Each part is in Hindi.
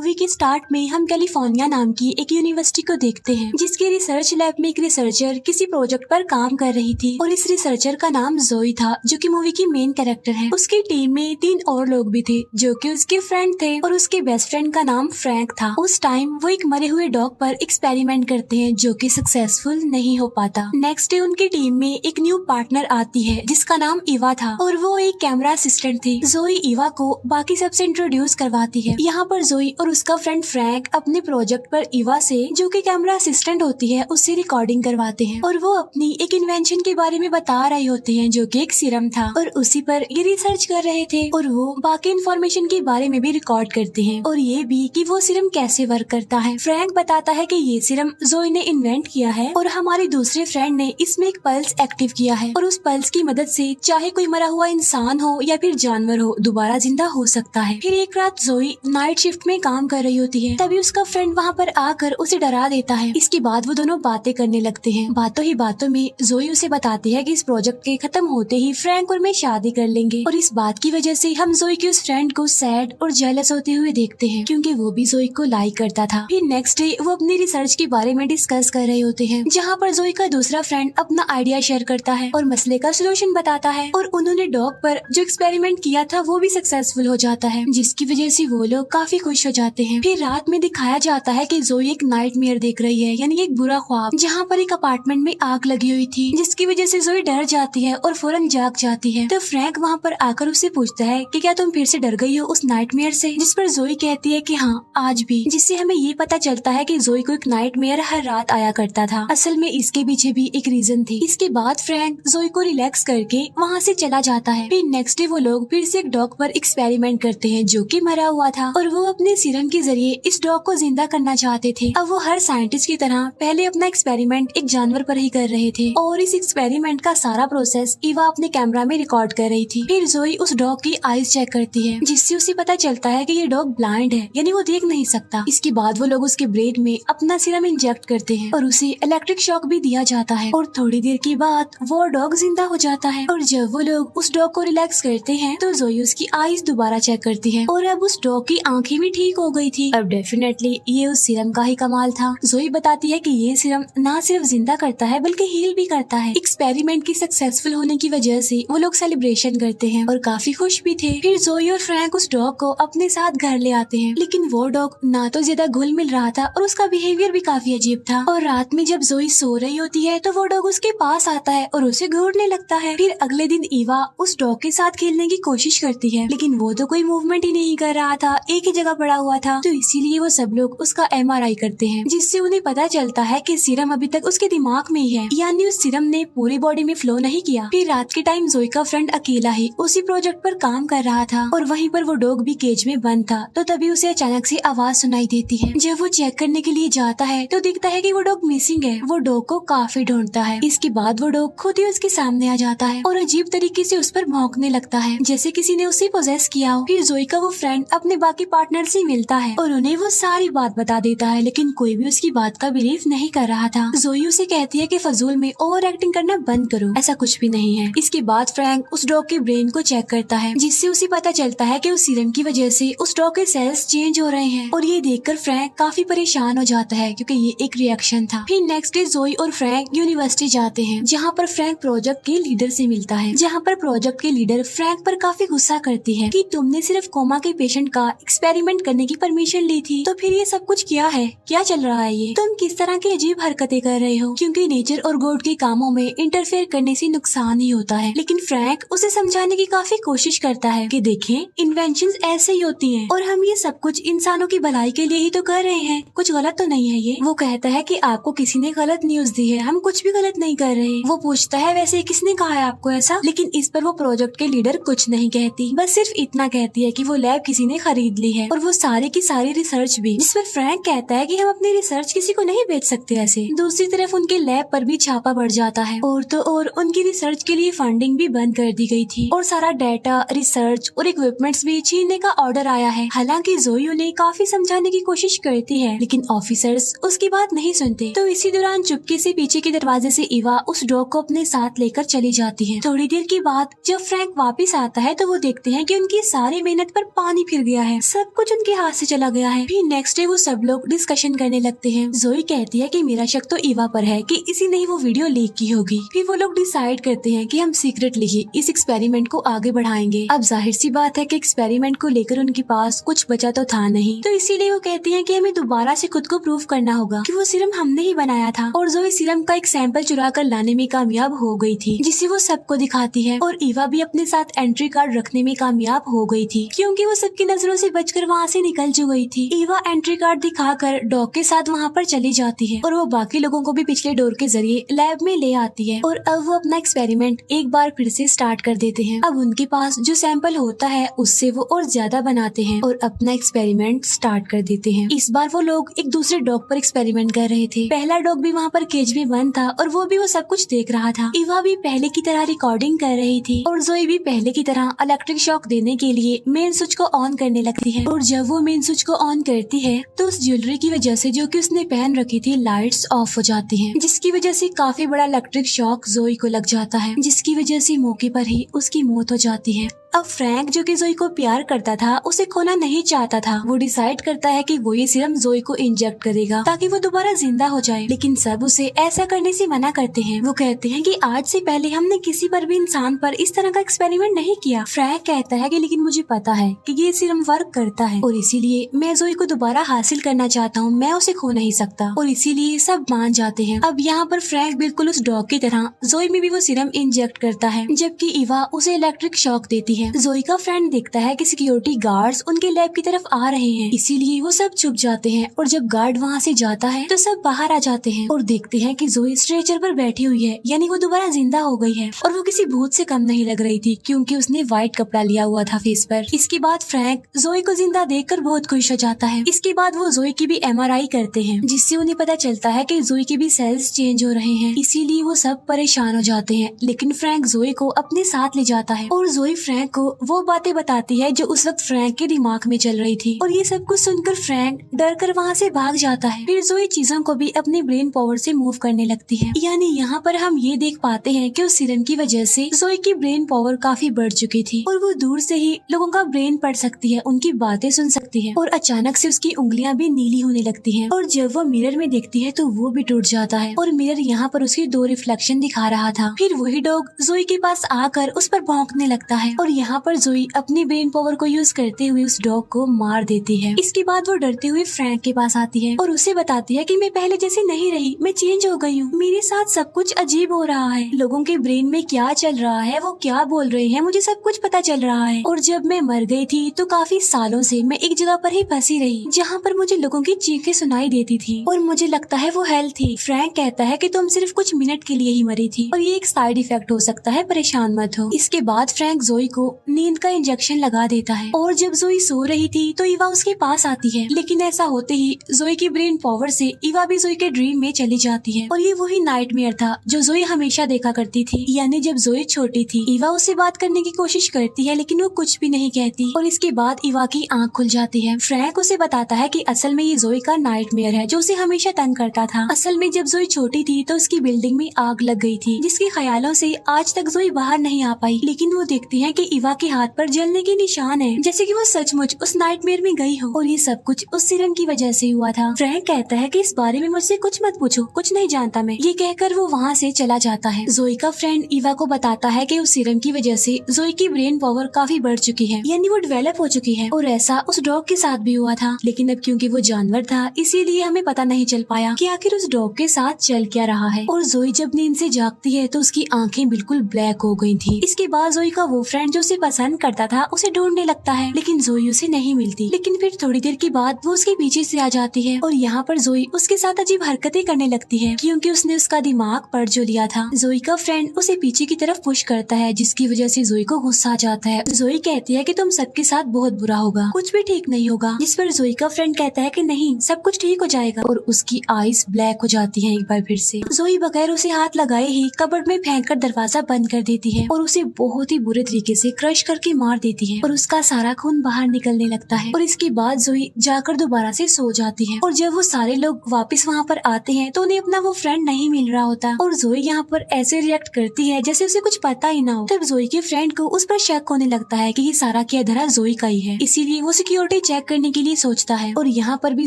मूवी के स्टार्ट में हम कैलिफोर्निया नाम की एक यूनिवर्सिटी को देखते हैं, जिसके रिसर्च लैब में एक रिसर्चर किसी प्रोजेक्ट पर काम कर रही थी और इस रिसर्चर का नाम जोई था, जो कि मूवी की मेन कैरेक्टर है। उसकी टीम में 3 और लोग भी थे जो कि उसके फ्रेंड थे और उसके बेस्ट फ्रेंड का नाम फ्रैंक था। उस टाइम वो एक मरे हुए डॉग पर एक्सपेरिमेंट करते हैं जो कि सक्सेसफुल नहीं हो पाता। नेक्स्ट डे उनकी टीम में एक न्यू पार्टनर आती है जिसका नाम इवा था और वो एक कैमरा असिस्टेंट थी। जोई इवा को बाकी सबसे इंट्रोड्यूस करवाती है। यहाँ पर जोई और उसका फ्रेंड फ्रैंक अपने प्रोजेक्ट पर इवा से, जो कि कैमरा असिस्टेंट होती है, उससे रिकॉर्डिंग करवाते हैं और वो अपनी एक इन्वेंशन के बारे में बता रहे होते हैं जो कि एक सीरम था और उसी पर ये रिसर्च कर रहे थे और वो बाकी इन्फॉर्मेशन के बारे में भी रिकॉर्ड करते हैं और ये भी कि वो सीरम कैसे वर्क करता है। फ्रैंक बताता है कि ये सीरम जोई ने इन्वेंट किया है और हमारे दूसरे फ्रेंड ने इसमें एक पल्स एक्टिव किया है और उस पल्स की मदद से चाहे कोई मरा हुआ इंसान हो या फिर जानवर हो, दोबारा जिंदा हो सकता है। फिर एक रात जोई नाइट शिफ्ट में काम कर रही होती है, तभी उसका फ्रेंड वहाँ पर आकर उसे डरा देता है। इसके बाद वो दोनों बातें करने लगते हैं। बातों ही बातों में जोई उसे बताती है कि इस प्रोजेक्ट के खत्म होते ही फ्रैंक और मैं शादी कर लेंगे और इस बात की वजह से हम जोई के उस फ्रेंड को सैड और जेलस होते हुए देखते हैं, क्योंकि वो भी जोई को लाइक करता था। फिर नेक्स्ट डे वो अपनी रिसर्च के बारे में डिस्कस कर रहे होते हैं, जहाँ पर जोई का दूसरा फ्रेंड अपना आइडिया शेयर करता है और मसले का सोल्यूशन बताता है और उन्होंने डॉग पर जो एक्सपेरिमेंट किया था वो भी सक्सेसफुल हो जाता है, जिसकी वजह से वो लोग काफी खुश हो जाते हैं। फिर रात में दिखाया जाता है कि जोई एक नाइटमेयर देख रही है, यानी एक बुरा ख्वाब, जहाँ पर एक अपार्टमेंट में आग लगी हुई थी, जिसकी वजह से जोई डर जाती है और फौरन जाग जाती है। तो फ्रैंक वहाँ पर आकर उससे पूछता है कि क्या तुम फिर से डर गई हो उस नाइटमेयर से, जिस पर जोई कहती है कि हाँ, आज भी, जिससे हमें ये पता चलता है कि जोई को एक नाइटमेयर हर रात आया करता था। असल में इसके पीछे भी एक रीजन थी। इसके बाद फ्रैंक जोई को रिलैक्स करके वहाँ से चला जाता है। फिर नेक्स्ट डे वो लोग फिर से एक डॉग पर एक्सपेरिमेंट करते हैं जो कि मरा हुआ था और वो अपने सीरम के जरिए इस डॉग को जिंदा करना चाहते थे। अब वो हर साइंटिस्ट की तरह पहले अपना एक्सपेरिमेंट एक जानवर पर ही कर रहे थे और इस एक्सपेरिमेंट का सारा प्रोसेस इवा अपने कैमरा में रिकॉर्ड कर रही थी। फिर जोई उस डॉग की आईज चेक करती है, जिससे उसे पता चलता है कि ये डॉग ब्लाइंड है, यानी वो देख नहीं सकता। इसके बाद वो लोग उसके ब्रेन में अपना सीरम इंजेक्ट करते हैं और उसे इलेक्ट्रिक शॉक भी दिया जाता है और थोड़ी देर के बाद वो डॉग जिंदा हो जाता है। और जब वो लोग उस डॉग को रिलैक्स करते हैं तो जोई उसकी आईज दोबारा चेक करती है और अब उस डॉग की आंखें भी ठीक हो गई थी। अब डेफिनेटली ये उस सीरम का ही कमाल था। जोई बताती है कि ये सीरम ना सिर्फ जिंदा करता है बल्कि हील भी करता है। एक्सपेरिमेंट की सक्सेसफुल होने की वजह से वो लोग सेलिब्रेशन करते हैं और काफी खुश भी थे। फिर जोई और फ्रैंक उस डॉग को अपने साथ घर ले आते हैं, लेकिन वो डॉग ना तो ज्यादा घुल मिल रहा था और उसका बिहेवियर भी काफी अजीब था। और रात में जब जोई सो रही होती है तो वो डॉग उसके पास आता है और उसे घूरने लगता है। फिर अगले दिन इवा उस डॉग के साथ खेलने की कोशिश करती है, लेकिन वो तो कोई मूवमेंट ही नहीं कर रहा था, एक ही जगह पड़ा हुआ था। तो इसीलिए वो सब लोग उसका MRI करते हैं, जिससे उन्हें पता चलता है कि सीरम अभी तक उसके दिमाग में ही है, यानी उस सीरम ने पूरी बॉडी में फ्लो नहीं किया। फिर रात के टाइम जोई का फ्रेंड अकेला ही उसी प्रोजेक्ट पर काम कर रहा था और वहीं पर वो डॉग भी केज में बंद था। तो तभी उसे अचानक से आवाज सुनाई देती है। जब वो चेक करने के लिए जाता है तो दिखता है कि वो डॉग मिसिंग है। वो डॉग को काफी ढूंढता है। इसके बाद वो डॉग खुद ही उसके सामने आ जाता है और अजीब तरीके से उस पर भौंकने लगता है, जैसे किसी ने उसे पोजेस किया हो। फिर जोई का वो फ्रेंड अपने बाकी पार्टनर से मिलता है और उन्हें वो सारी बात बता देता है, लेकिन कोई भी उसकी बात का बिलीव नहीं कर रहा था। जोई उसे कहती है कि फजूल में ओवर एक्टिंग करना बंद करो, ऐसा कुछ भी नहीं है। इसके बाद फ्रैंक उस डॉग के ब्रेन को चेक करता है, जिससे उसे पता चलता है कि उस सीरम की वजह से उस डॉग के सेल्स चेंज हो रहे हैं और ये देखकर फ्रैंक काफी परेशान हो जाता है, क्योंकि ये एक रिएक्शन था। फिर नेक्स्ट डे जोई और फ्रैंक यूनिवर्सिटी जाते हैं, जहाँ पर फ्रैंक प्रोजेक्ट के लीडर से मिलता है, जहाँ पर प्रोजेक्ट के लीडर फ्रैंक पर काफी गुस्सा करती है कि तुमने सिर्फ कोमा के पेशेंट का एक्सपेरिमेंट करने की परमिशन ली थी, तो फिर ये सब कुछ क्या है, क्या चल रहा है, ये तुम किस तरह की अजीब हरकतें कर रहे हो, क्योंकि नेचर और गॉड के कामों में इंटरफेयर करने से नुकसान ही होता है। लेकिन फ्रैंक उसे समझाने की काफी कोशिश करता है कि देखें, इन्वेंशंस ऐसे ही होती हैं और हम ये सब कुछ इंसानों की भलाई के लिए ही तो कर रहे हैं, कुछ गलत तो नहीं है ये। वो कहता है कि आपको किसी ने गलत न्यूज दी है, हम कुछ भी गलत नहीं कर रहे। वो पूछता है वैसे किसने कहा है आपको ऐसा, लेकिन इस पर वो प्रोजेक्ट के लीडर कुछ नहीं कहती, बस सिर्फ इतना कहती है कि वो लैब किसी ने खरीद ली है और वो सारी की सारी रिसर्च भी, जिस पर फ्रैंक कहता है कि हम अपनी रिसर्च किसी को नहीं बेच सकते ऐसे। दूसरी तरफ उनके लैब पर भी छापा पड़ जाता है और तो और उनकी रिसर्च के लिए फंडिंग भी बंद कर दी गई थी और सारा डाटा, रिसर्च और इक्विपमेंट्स भी छीनने का ऑर्डर आया है। हालांकि जोई उन्हें काफी समझाने की कोशिश करती है, लेकिन ऑफिसर्स उसकी बात नहीं सुनते। तो इसी दौरान चुपके से पीछे के दरवाजे से इवा उस डॉग को अपने साथ लेकर चली जाती है। थोड़ी देर के बाद जब फ्रैंक वापस आता है तो वो देखते हैं कि उनकी सारी मेहनत पर पानी फिर गया है, सब कुछ उनके हाथ से चला गया है। फिर नेक्स्ट डे वो सब लोग डिस्कशन करने लगते हैं। जोई कहती है कि मेरा शक तो ईवा पर है कि इसी ने ही वो वीडियो लीक की होगी। फिर वो लोग डिसाइड करते हैं कि हम सीक्रेटली ही इस एक्सपेरिमेंट को आगे बढ़ाएंगे। अब जाहिर सी बात है कि एक्सपेरिमेंट को लेकर उनके पास कुछ बचा तो था नहीं, तो इसीलिए वो कहती हैं कि हमें दोबारा से खुद को प्रूव करना होगा कि वो सीरम हमने ही बनाया था। और जोई सीरम का एक सैंपल चुरा कर लाने में कामयाब हो गई थी, जिसे वो सबको दिखाती है। और ईवा भी अपने साथ एंट्री कार्ड रखने में कामयाब हो गई थी, क्योंकि वो सबकी नजरों से बचकर वहाँ से निकल गई थी। ईवा एंट्री कार्ड दिखाकर डॉग के साथ वहाँ पर चली जाती है और वो बाकी लोगों को भी पिछले डोर के जरिए लैब में ले आती है। और अब वो अपना एक्सपेरिमेंट एक बार फिर से स्टार्ट कर देते हैं। अब उनके पास जो सैंपल होता है उससे वो और ज्यादा बनाते हैं और अपना एक्सपेरिमेंट स्टार्ट कर देते हैं। इस बार वो लोग एक दूसरे डॉग पर एक्सपेरिमेंट कर रहे थे। पहला डॉग भी वहाँ पर केज में बंद था और वो भी वो सब कुछ देख रहा था। ईवा भी पहले की तरह रिकॉर्डिंग कर रही थी और जोई भी पहले की तरह इलेक्ट्रिक शॉक देने के लिए मेन स्विच को ऑन करने लगती है। और जब वो मेन स्विच को ऑन करती है तो उस ज्वेलरी की वजह से जो कि उसने पहन रखी थी लाइट्स ऑफ हो जाती हैं, जिसकी वजह से काफी बड़ा इलेक्ट्रिक शॉक जोई को लग जाता है, जिसकी वजह से मौके पर ही उसकी मौत हो जाती है। अब फ्रैंक जो कि जोई को प्यार करता था, उसे खोना नहीं चाहता था। वो डिसाइड करता है कि वो ये सीरम जोई को इंजेक्ट करेगा ताकि वो दोबारा जिंदा हो जाए, लेकिन सब उसे ऐसा करने से मना करते हैं। वो कहते हैं कि आज से पहले हमने किसी पर भी इंसान पर इस तरह का एक्सपेरिमेंट नहीं किया। फ्रैंक कहता है कि लेकिन मुझे पता है कि ये सीरम वर्क करता है और इसीलिए मैं जोई को दोबारा हासिल करना चाहता हूँ, मैं उसे खो नहीं सकता। और इसीलिए सब मान जाते हैं। अब यहाँ पर फ्रैंक बिल्कुल उस डॉग की तरह जोई में भी वो सीरम इंजेक्ट करता है, जबकि ईवा उसे इलेक्ट्रिक शॉक देती है। जोई का फ्रेंड देखता है कि सिक्योरिटी गार्ड्स उनके लैब की तरफ आ रहे हैं, इसीलिए वो सब चुप जाते हैं। और जब गार्ड वहाँ से जाता है तो सब बाहर आ जाते हैं और देखते हैं कि जोई स्ट्रेचर पर बैठी हुई है, यानी वो दोबारा जिंदा हो गई है। और वो किसी भूत से कम नहीं लग रही थी, क्योंकि उसने व्हाइट कपड़ा लिया हुआ था फेस पर। इसके बाद फ्रैंक जोई को जिंदा देखकर बहुत खुश हो जाता है। इसके बाद वो जोई की भी MRI करते हैं, जिससे उन्हें पता चलता है कि जोई के भी सेल्स चेंज हो रहे हैं। इसीलिए वो सब परेशान हो जाते हैं, लेकिन फ्रैंक जोई को अपने साथ ले जाता है और जोई फ्रैंक को वो बातें बताती है जो उस वक्त फ्रैंक के दिमाग में चल रही थी। और ये सब कुछ सुनकर फ्रैंक डर कर वहाँ से भाग जाता है। फिर जोई चीजों को भी अपने ब्रेन पावर से मूव करने लगती है। यानी यहाँ पर हम ये देख पाते हैं कि उस सीरम की वजह से जोई की ब्रेन पावर काफी बढ़ चुकी थी और वो दूर से ही लोगों का ब्रेन पढ़ सकती है, उनकी बातें सुन सकती है। और अचानक से उसकी उंगलियां भी नीली होने लगती हैं। और जब वो मिरर में देखती है तो वो भी टूट जाता है और मिरर यहाँ पर उसकी 2 रिफ्लेक्शन दिखा रहा था। फिर वही डॉग जोई के पास आकर उस पर भौंकने लगता है और यहाँ पर जोई अपनी ब्रेन पावर को यूज करते हुए उस डॉग को मार देती है। इसके बाद वो डरते हुए फ्रैंक के पास आती है और उसे बताती है कि मैं पहले जैसी नहीं रही, मैं चेंज हो गई हूँ, मेरे साथ सब कुछ अजीब हो रहा है, लोगों के ब्रेन में क्या चल रहा है, वो क्या बोल रहे हैं, मुझे सब कुछ पता चल रहा है। और जब मैं मर गई थी तो काफी सालों से मैं एक जगह पर ही फंसी रही, जहाँ पर मुझे लोगों की चीखें सुनाई देती थी और मुझे लगता है वो हेल थी। फ्रैंक कहता है कि तुम सिर्फ कुछ मिनट के लिए ही मरी थी और ये एक साइड इफेक्ट हो सकता है, परेशान मत हो। इसके बाद फ्रैंक जोई को नींद का इंजेक्शन लगा देता है और जब जोई सो रही थी तो ईवा उसके पास आती है, लेकिन ऐसा होते ही जोई की ब्रेन पावर से ईवा भी जोई के ड्रीम में चली जाती है। और ये वही नाइटमेयर था जो जोई हमेशा देखा करती थी। यानी जब जोई छोटी थी, ईवा उससे बात करने की कोशिश करती है लेकिन वो कुछ भी नहीं कहती और इसके बाद ईवा की आंख खुल जाती है। फ्रैंक उसे बताता है कि असल में ये जोई का नाइटमेयर है जो उसे हमेशा तंग करता था। असल में जब जोई छोटी थी तो उसकी बिल्डिंग में आग लग गई थी, जिसके ख्यालों से आज तक जोई बाहर नहीं आ पाई। लेकिन वो देखती है कि ईवा के हाथ पर जलने के निशान है, जैसे कि वो सचमुच उस नाइटमेयर में गई हो और ये सब कुछ उस सीरम की वजह से हुआ था। फ्रैंक कहता है कि इस बारे में मुझसे कुछ मत पूछो, कुछ नहीं जानता मैं। ये कहकर वो वहाँ से चला जाता है। जोई का फ्रेंड ईवा को बताता है कि उस सीरम की वजह से जोई की ब्रेन पावर काफी बढ़ चुकी है, यानी वो डेवलप हो चुकी है। और ऐसा उस डॉग के साथ भी हुआ था, लेकिन अब क्योंकि वो जानवर था इसीलिए हमें पता नहीं चल पाया कि आखिर उस डॉग के साथ चल क्या रहा है। और जोई जब नींद से जागती है तो उसकी आंखें बिल्कुल ब्लैक हो गई थी। इसके बाद जोई का वो फ्रेंड जो उसे पसंद करता था उसे ढूंढने लगता है, लेकिन जोई उसे नहीं मिलती। लेकिन फिर थोड़ी देर के बाद वो उसके पीछे से आ जाती है और यहाँ पर जोई उसके साथ अजीब हरकतें करने लगती है, क्योंकि उसने उसका दिमाग पढ़ जो लिया था। जोई का फ्रेंड उसे पीछे की तरफ पुश करता है, जिसकी वजह से जोई को गुस्सा आ जाता है। जोई कहती है कि तुम सबके साथ बहुत बुरा होगा, कुछ भी ठीक नहीं होगा, जिस पर जोई का फ्रेंड कहता है कि नहीं, सब कुछ ठीक हो जाएगा। और उसकी आईज ब्लैक हो जाती है एक बार फिर से। जोई बगैर उसे हाथ लगाए ही कबर्ड में फेंक कर दरवाजा बंद कर देती है और उसे बहुत ही बुरे तरीके से क्रश करके मार देती है और उसका सारा खून बाहर निकलने लगता है। और इसके बाद जोई जाकर दोबारा से सो जाती है और जब वो सारे लोग वापस वहाँ पर आते हैं तो उन्हें अपना वो फ्रेंड नहीं मिल रहा होता और जोई यहाँ पर ऐसे रिएक्ट करती है जैसे उसे कुछ पता ही ना हो। तब जोई के फ्रेंड को उस पर शक होने लगता है कि ये सारा किया धरा जोई का ही है, इसीलिए वो सिक्योरिटी चेक करने के लिए सोचता है। और यहाँ पर भी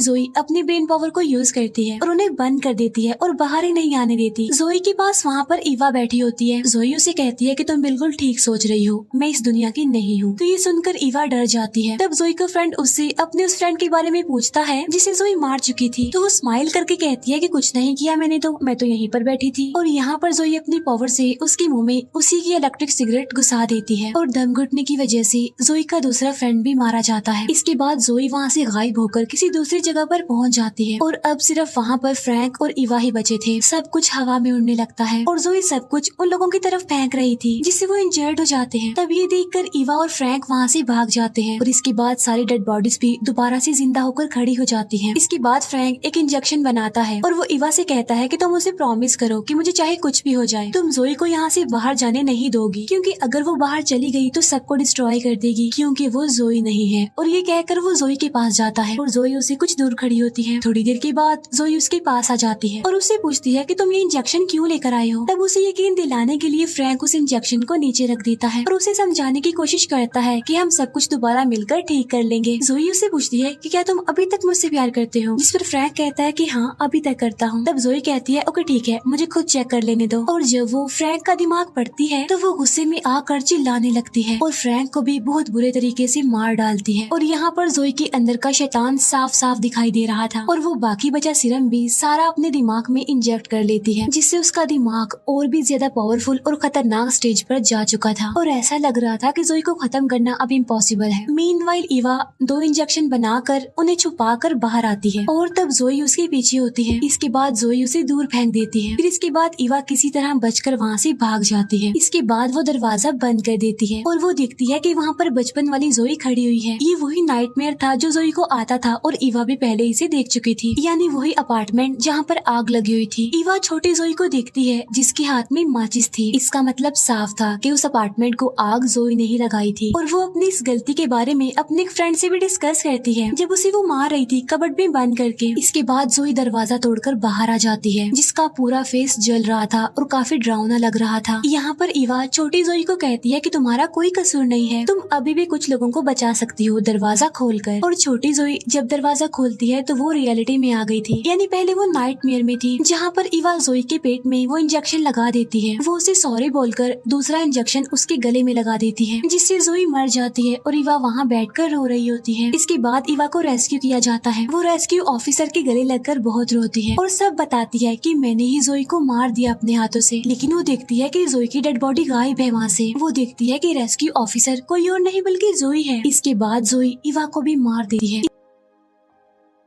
जोई अपनी ब्रेन पावर को यूज करती है और उन्हें बंद कर देती है और बाहर ही नहीं आने देती। जोई के पास वहाँ पर ईवा बैठी होती है। जोई उसे कहती है कि तुम बिल्कुल ठीक सोच रही हो, मैं इस दुनिया की नहीं हूँ। तो ये सुनकर ईवा डर जाती है। तब जोई का फ्रेंड उससे अपने उस फ्रेंड के बारे में पूछता है जिसे जोई मार चुकी थी। तो वो स्माइल करके कहती है कि कुछ नहीं किया मैंने, तो मैं तो यहीं पर बैठी थी। और यहाँ पर जोई अपनी पावर से उसके मुंह में उसी की इलेक्ट्रिक सिगरेट घुसा देती है और दम घुटने की वजह से जोई का दूसरा फ्रेंड भी मारा जाता है। इसके बाद जोई वहाँ से गायब होकर किसी दूसरी जगह पर पहुँच जाती है और अब सिर्फ वहाँ पर फ्रैंक और ईवा ही बचे थे। सब कुछ हवा में उड़ने लगता है और जोई सब कुछ उन लोगों की तरफ फेंक रही थी जिससे वो इंजर्ड हो जाते हैं। तब ये देखकर ईवा और फ्रैंक वहाँ से भाग जाते हैं और इसके बाद सारी डेड बॉडीज भी दोबारा से जिंदा होकर खड़ी हो जाती हैं। इसके बाद फ्रैंक एक इंजेक्शन बनाता है और वो ईवा से कहता है कि तुम उसे प्रॉमिस करो कि मुझे चाहे कुछ भी हो जाए, तुम जोई को यहाँ से बाहर जाने नहीं दोगी, क्योंकि अगर वो बाहर चली गई तो सबको डिस्ट्रॉय कर देगी, क्योंकि वो जोई नहीं है। और ये कहकर वो जोई के पास जाता है और जोई उसे कुछ दूर खड़ी होती है। थोड़ी देर के बाद जोई उसके पास आ जाती है और उससे पूछती है कि तुम ये इंजेक्शन क्यों लेकर आए हो। तब उसे यकीन दिलाने के लिए फ्रैंक उस इंजेक्शन को नीचे रख देता है और उसे समझाने की कोशिश करता है कि हम सब कुछ दोबारा मिलकर ठीक कर लेंगे। जोई उससे पूछती है कि क्या तुम अभी तक मुझसे प्यार करते हो, जिस पर फ्रैंक कहता है कि हाँ अभी तक करता हूँ। तब जोई कहती है ओके ठीक है, मुझे खुद चेक कर लेने दो। और जब वो फ्रैंक का दिमाग पढ़ती है तो वो गुस्से में आकर चिल्लाने लगती है और फ्रैंक को भी बहुत बुरे तरीके से मार डालती है। और यहाँ पर जोई के अंदर का शैतान साफ साफ दिखाई दे रहा था और वो बाकी बचा सीरम भी सारा अपने दिमाग में इंजेक्ट कर लेती है, जिससे उसका दिमाग और भी ज्यादा पावरफुल और खतरनाक स्टेज पर जा चुका था और ऐसा लग रहा था कि जोई को खत्म करना अब इम्पॉसिबल है। मीनवाइल ईवा 2 इंजेक्शन बनाकर उन्हें छुपा कर बाहर आती है और तब जोई उसके पीछे होती है। इसके बाद जोई उसे दूर फेंक देती है। फिर इसके बाद ईवा किसी तरह बचकर वहाँ से भाग जाती है। इसके बाद वो दरवाजा बंद कर देती है और वो देखती है कि वहाँ पर बचपन वाली जोई खड़ी हुई है। ये वही नाइटमेयर था जो जोई को आता था और ईवा भी पहले इसे देख चुकी थी, यानी वही अपार्टमेंट जहाँ पर आग लगी हुई थी। ईवा छोटी जोई को देखती है जिसके हाथ में माचिस थी। इसका मतलब साफ था कि उस अपार्टमेंट को आग जोई नहीं लगाई थी और वो अपनी इस गलती के बारे में अपने फ्रेंड से भी डिस्कस करती है जब उसे वो मार रही थी कबर्ड में बंद करके। इसके बाद जोई दरवाजा तोड़कर बाहर आ जाती है जिसका पूरा फेस जल रहा था और काफी डरावना लग रहा था। यहाँ पर ईवा छोटी जोई को कहती है कि तुम्हारा कोई कसूर नहीं है, तुम अभी भी कुछ लोगों को बचा सकती हो दरवाजा खोलकर। और छोटी जोई जब दरवाजा खोलती है तो वो रियलिटी में आ गई थी, यानी पहले वो नाइटमेयर में थी जहाँ पर ईवा जोई के पेट में वो इंजेक्शन लगा देती है। वो उसे सॉरी बोलकर दूसरा इंजेक्शन उसके गले में लगा देती है जिससे जोई मर जाती है और ईवा वहाँ बैठकर रो रही होती है। इसके बाद ईवा को रेस्क्यू किया जाता है। वो रेस्क्यू ऑफिसर के गले लगकर बहुत रोती है और सब बताती है कि मैंने ही जोई को मार दिया अपने हाथों से। लेकिन वो देखती है कि जोई की डेड बॉडी गायब है वहाँ से। वो देखती है कि रेस्क्यू ऑफिसर कोई और नहीं बल्कि जोई है। इसके बाद जोई ईवा को भी मार देती है।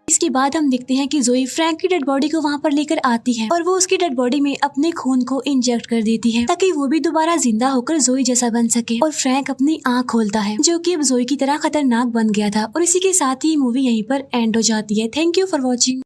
इसके बाद हम देखते हैं कि जोई फ्रैंक की डेड बॉडी को वहाँ पर लेकर आती है और वो उसकी डेड बॉडी में अपने खून को इंजेक्ट कर देती है ताकि वो भी दोबारा जिंदा होकर जोई जैसा बन सके। और फ्रैंक अपनी आँख खोलता है जो कि अब जोई की तरह खतरनाक बन गया था। और इसी के साथ ही मूवी यहीं पर एंड हो जाती है। Thank you for watching.